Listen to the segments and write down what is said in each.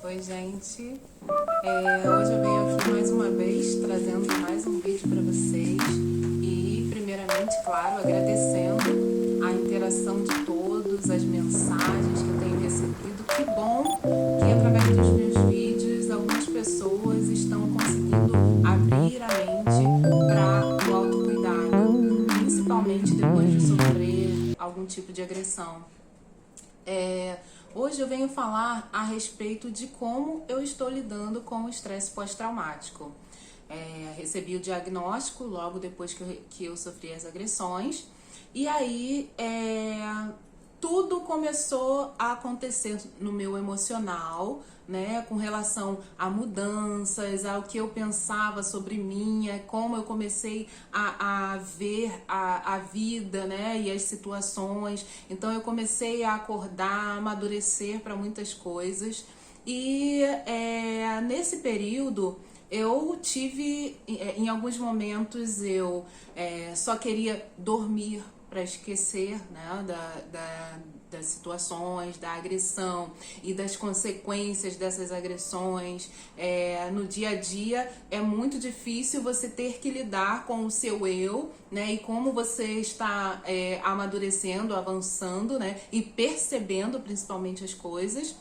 Oi, gente. Hoje eu venho aqui mais uma vez trazendo mais um vídeo para vocês e, primeiramente, claro, agradecendo a interação de todos, as mensagens que eu tenho recebido. Que bom que, através dos meus vídeos, algumas pessoas estão conseguindo abrir a mente para o autocuidado, principalmente depois de sofrer algum tipo de agressão. Hoje eu venho falar a respeito de como eu estou lidando com o estresse pós-traumático. Recebi o diagnóstico logo depois que eu sofri as agressões e aí tudo começou a acontecer no meu emocional, né, com relação a mudanças, ao que eu pensava sobre mim, como eu comecei a ver a vida, né, e as situações. Então eu comecei a acordar, a amadurecer para muitas coisas. E nesse período eu tive, em alguns momentos eu só queria dormir para esquecer, né, das situações, da agressão e das consequências dessas agressões. No dia a dia é muito difícil você ter que lidar com o seu eu, né, e como você está amadurecendo, avançando, né, e percebendo principalmente as coisas.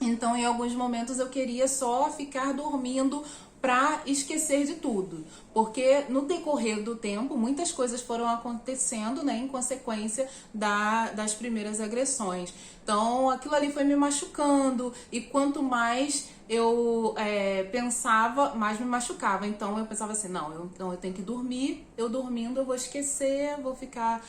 Então, em alguns momentos eu queria só ficar dormindo para esquecer de tudo, porque no decorrer do tempo muitas coisas foram acontecendo, né, em consequência das primeiras agressões. Então aquilo ali foi me machucando e quanto mais eu pensava, mais me machucava. Então eu pensava assim, não, eu tenho que dormir, eu dormindo eu vou esquecer, vou ficar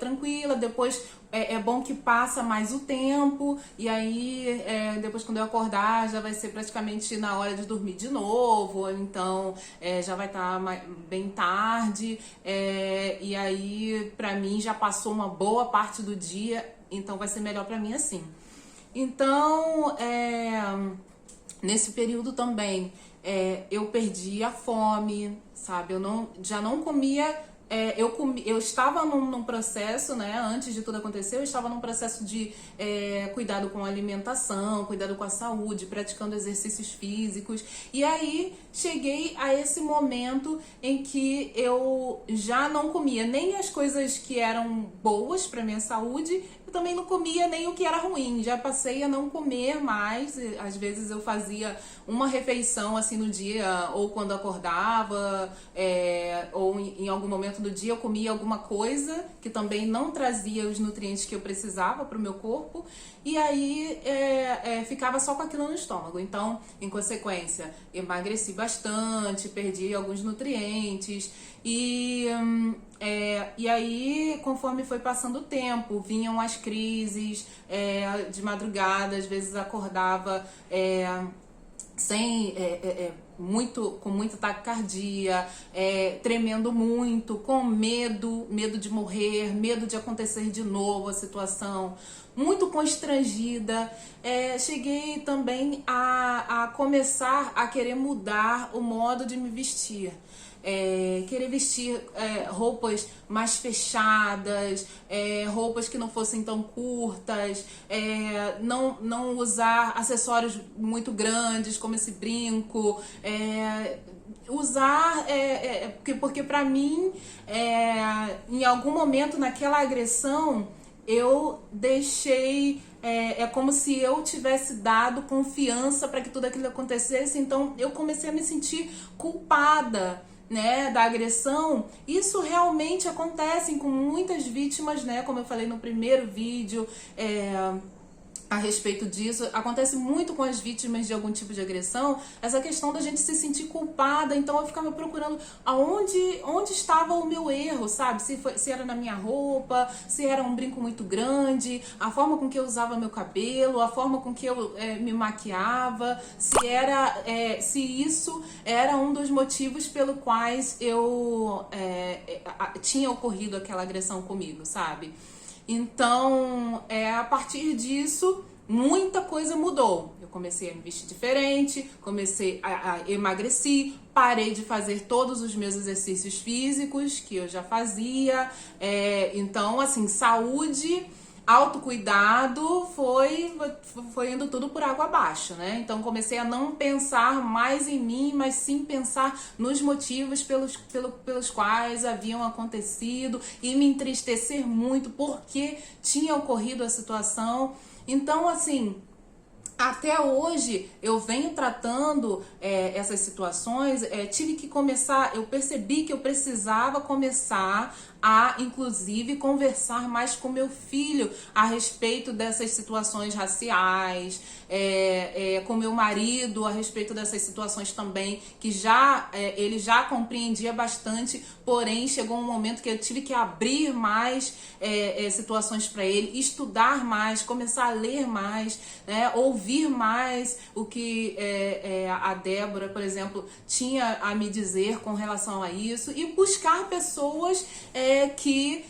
tranquila, depois é bom que passa mais o tempo e aí depois quando eu acordar já vai ser praticamente na hora de dormir de novo, então já vai estar bem tarde e aí pra mim já passou uma boa parte do dia, então vai ser melhor pra mim assim. Então nesse período também eu perdi a fome, sabe? Já não comia. Eu estava num processo, né? Antes de tudo acontecer, eu estava num processo de cuidado com a alimentação, cuidado com a saúde, praticando exercícios físicos. E aí cheguei a esse momento em que eu já não comia nem as coisas que eram boas para minha saúde, eu também não comia nem o que era ruim. Já passei a não comer mais. Às vezes eu fazia uma refeição assim no dia, ou quando acordava, ou em algum momento do dia eu comia alguma coisa que também não trazia os nutrientes que eu precisava para o meu corpo, e aí ficava só com aquilo no estômago. Então, em consequência, emagreci bastante, perdi alguns nutrientes e aí, conforme foi passando o tempo, vinham as crises de madrugada, às vezes acordava com muita taquicardia, tremendo muito, com medo de morrer, medo de acontecer de novo a situação, muito constrangida. Cheguei também a começar a querer mudar o modo de me vestir. Querer vestir roupas mais fechadas, roupas que não fossem tão curtas, não usar acessórios muito grandes como esse brinco, usar porque pra mim em algum momento naquela agressão eu deixei, como se eu tivesse dado confiança para que tudo aquilo acontecesse, então eu comecei a me sentir culpada, né, da agressão. Isso realmente acontece com muitas vítimas, né, como eu falei no primeiro vídeo a respeito disso, acontece muito com as vítimas de algum tipo de agressão, essa questão da gente se sentir culpada. Então eu ficava procurando onde estava o meu erro, sabe? Se era na minha roupa, se era um brinco muito grande, a forma com que eu usava meu cabelo, a forma com que eu me maquiava, se isso era um dos motivos pelo quais eu tinha ocorrido aquela agressão comigo, sabe? Então, a partir disso, muita coisa mudou. Eu comecei a me vestir diferente, comecei a emagreci, parei de fazer todos os meus exercícios físicos que eu já fazia. Então, assim, saúde autocuidado foi indo tudo por água abaixo, né? Então comecei a não pensar mais em mim, mas sim pensar nos motivos pelos quais haviam acontecido e me entristecer muito porque tinha ocorrido a situação. Então, assim, até hoje eu venho tratando essas situações, tive que começar, eu percebi que eu precisava começar a, inclusive, conversar mais com meu filho a respeito dessas situações raciais, com meu marido a respeito dessas situações também, que ele já compreendia bastante, porém chegou um momento que eu tive que abrir mais situações para ele, estudar mais, começar a ler mais, né, ouvir mais o que a Débora, por exemplo, tinha a me dizer com relação a isso e buscar pessoas que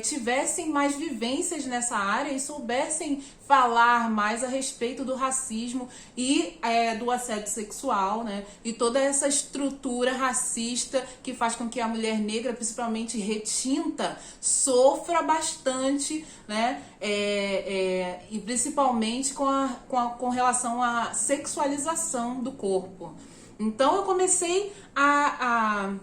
tivessem mais vivências nessa área e soubessem falar mais a respeito do racismo e do assédio sexual, né? E toda essa estrutura racista que faz com que a mulher negra, principalmente retinta, sofra bastante, né? E principalmente com relação à sexualização do corpo. Então eu comecei a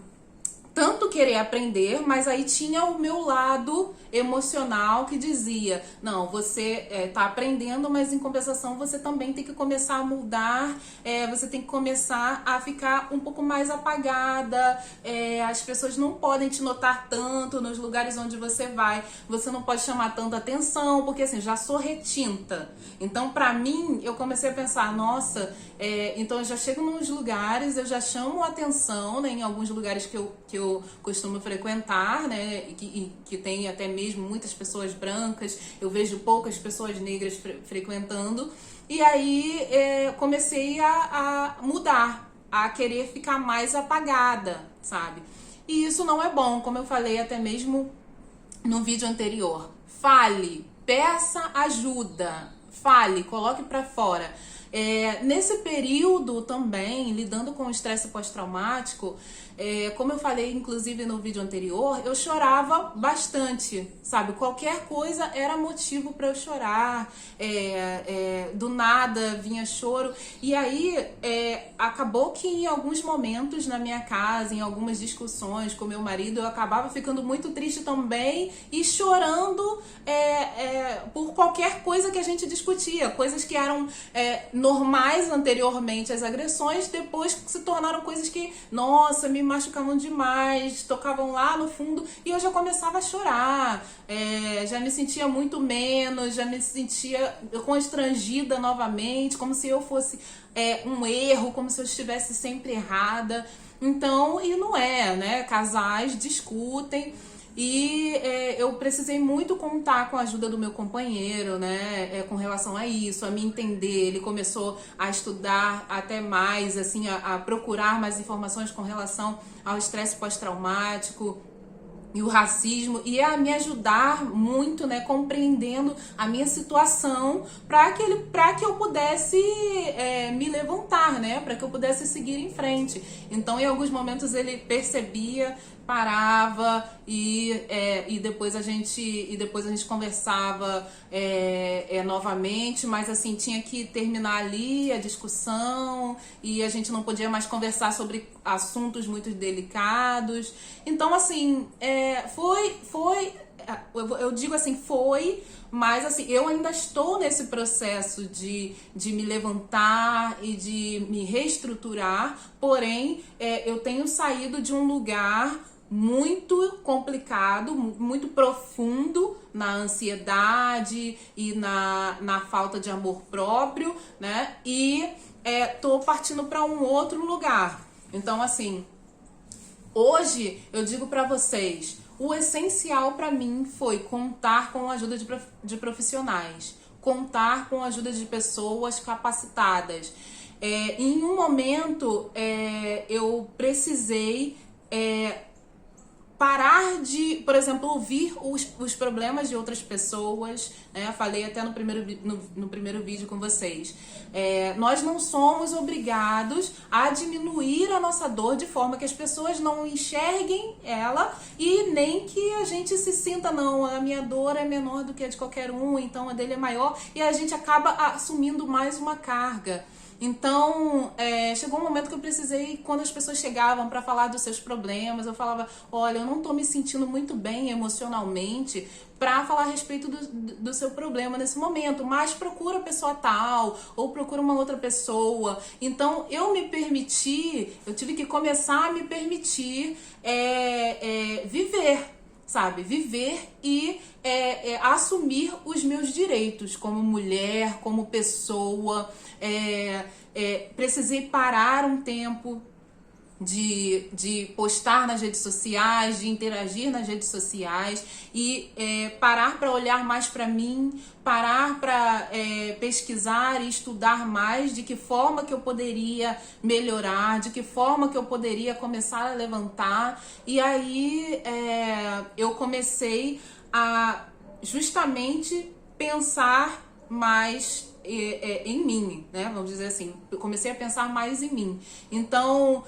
tanto querer aprender, mas aí tinha o meu lado emocional que dizia, não, você tá aprendendo, mas em compensação você também tem que começar a mudar, você tem que começar a ficar um pouco mais apagada, as pessoas não podem te notar tanto nos lugares onde você vai, você não pode chamar tanta atenção, porque assim, já sou retinta. Então, pra mim, eu comecei a pensar, nossa, então eu já chego nos lugares, eu já chamo atenção, né, em alguns lugares que eu costumo frequentar, né, e que tem até mesmo muitas pessoas brancas, eu vejo poucas pessoas negras frequentando, e aí comecei a mudar, a querer ficar mais apagada, sabe? E isso não é bom, como eu falei até mesmo no vídeo anterior. Fale, peça ajuda, fale, coloque pra fora. Nesse período também, lidando com o estresse pós-traumático, como eu falei inclusive no vídeo anterior, eu chorava bastante, sabe? Qualquer coisa era motivo para eu chorar, do nada vinha choro. E aí acabou que em alguns momentos na minha casa, em algumas discussões com meu marido, eu acabava ficando muito triste também e chorando por qualquer coisa que a gente discutia, coisas que eram normais anteriormente às agressões, depois se tornaram coisas que, nossa, me machucavam demais, tocavam lá no fundo e eu já começava a chorar, já me sentia muito menos, já me sentia constrangida novamente, como se eu fosse um erro, como se eu estivesse sempre errada. Então, e não é, né? Casais discutem. E eu precisei muito contar com a ajuda do meu companheiro, né, com relação a isso, a me entender. Ele começou a estudar até mais, assim, a procurar mais informações com relação ao estresse pós-traumático e o racismo, e a me ajudar muito, né, compreendendo a minha situação para que eu pudesse me levantar, né, para que eu pudesse seguir em frente. Então, em alguns momentos ele percebia, parava e depois a gente conversava novamente, mas assim, tinha que terminar ali a discussão e a gente não podia mais conversar sobre assuntos muito delicados. Então, assim, eu digo assim, mas assim, eu ainda estou nesse processo de me levantar e de me reestruturar, porém, eu tenho saído de um lugar muito complicado, muito profundo na ansiedade e na falta de amor próprio, né? E tô partindo para um outro lugar. Então, assim, hoje eu digo para vocês, o essencial para mim foi contar com a ajuda de profissionais, contar com a ajuda de pessoas capacitadas. Em um momento, eu precisei parar de, por exemplo, ouvir os problemas de outras pessoas, né? Falei até no primeiro vídeo com vocês. Nós não somos obrigados a diminuir a nossa dor de forma que as pessoas não enxerguem ela e nem que a gente se sinta, não, a minha dor é menor do que a de qualquer um, então a dele é maior, e a gente acaba assumindo mais uma carga. Então, chegou um momento que eu precisei, quando as pessoas chegavam para falar dos seus problemas, eu falava, olha, eu não tô me sentindo muito bem emocionalmente para falar a respeito do seu problema nesse momento, mas procura a pessoa tal, ou procura uma outra pessoa. Então, eu tive que começar a me permitir viver, sabe? Viver e assumir os meus direitos como mulher, como pessoa. Precisei parar um tempo de postar nas redes sociais, de interagir nas redes sociais e parar para olhar mais para mim, parar para pesquisar e estudar mais de que forma que eu poderia melhorar, de que forma que eu poderia começar a levantar. E aí eu comecei a justamente pensar mais em mim, né? Vamos dizer assim, eu comecei a pensar mais em mim. Então,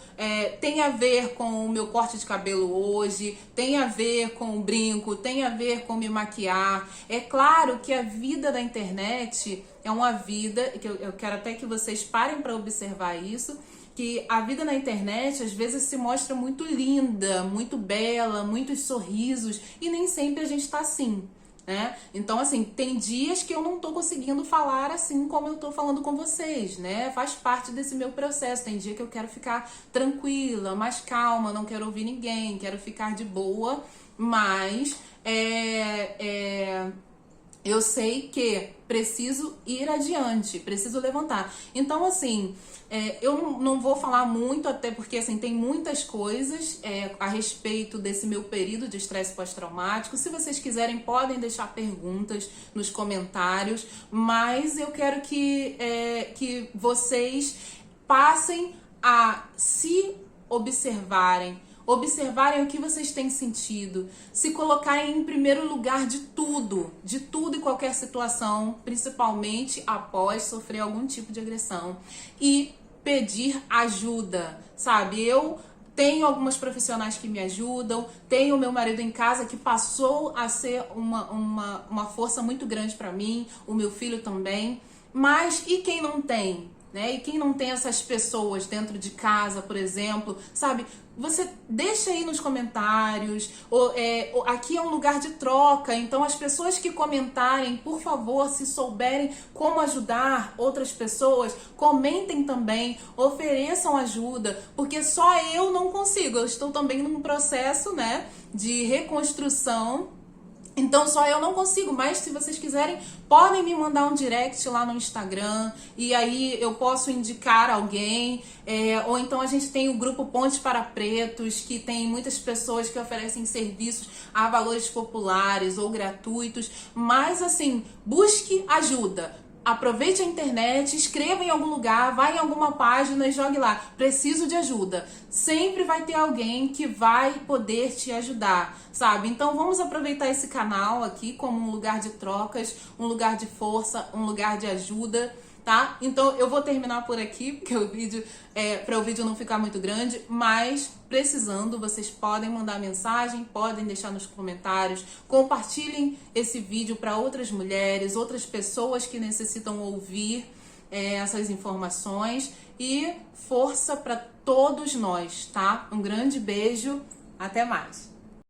tem a ver com o meu corte de cabelo hoje, tem a ver com o brinco, tem a ver com me maquiar. É claro que a vida da internet é uma vida, que eu quero até que vocês parem para observar isso, que a vida na internet às vezes se mostra muito linda, muito bela, muitos sorrisos, e nem sempre a gente tá assim, né? Então, assim, tem dias que eu não tô conseguindo falar assim como eu tô falando com vocês, né? Faz parte desse meu processo. Tem dia que eu quero ficar tranquila, mais calma, não quero ouvir ninguém, quero ficar de boa, mas eu sei que preciso ir adiante, preciso levantar. Então, assim, eu não vou falar muito, até porque, assim, tem muitas coisas a respeito desse meu período de estresse pós-traumático. Se vocês quiserem, podem deixar perguntas nos comentários, mas eu quero que vocês passem a se observarem o que vocês têm sentido, se colocarem em primeiro lugar de tudo e qualquer situação, principalmente após sofrer algum tipo de agressão, e pedir ajuda, sabe? Eu tenho algumas profissionais que me ajudam, tenho o meu marido em casa que passou a ser uma força muito grande para mim, o meu filho também, mas e quem não tem? Né? E quem não tem essas pessoas dentro de casa, por exemplo, sabe? Você deixa aí nos comentários, aqui é um lugar de troca, então as pessoas que comentarem, por favor, se souberem como ajudar outras pessoas, comentem também, ofereçam ajuda, porque só eu não consigo, eu estou também num processo, né, de reconstrução. Então só eu não consigo, mas se vocês quiserem, podem me mandar um direct lá no Instagram e aí eu posso indicar alguém, ou então a gente tem o grupo Pontes para Pretos, que tem muitas pessoas que oferecem serviços a valores populares ou gratuitos, mas assim, busque ajuda. Aproveite a internet, escreva em algum lugar, vai em alguma página e jogue lá. Preciso de ajuda. Sempre vai ter alguém que vai poder te ajudar, sabe? Então vamos aproveitar esse canal aqui como um lugar de trocas, um lugar de força, um lugar de ajuda, tá? Então eu vou terminar por aqui, porque o vídeo, para o vídeo não ficar muito grande, mas precisando, vocês podem mandar mensagem, podem deixar nos comentários, compartilhem esse vídeo para outras mulheres, outras pessoas que necessitam ouvir essas informações, e força para todos nós, tá? Um grande beijo, até mais!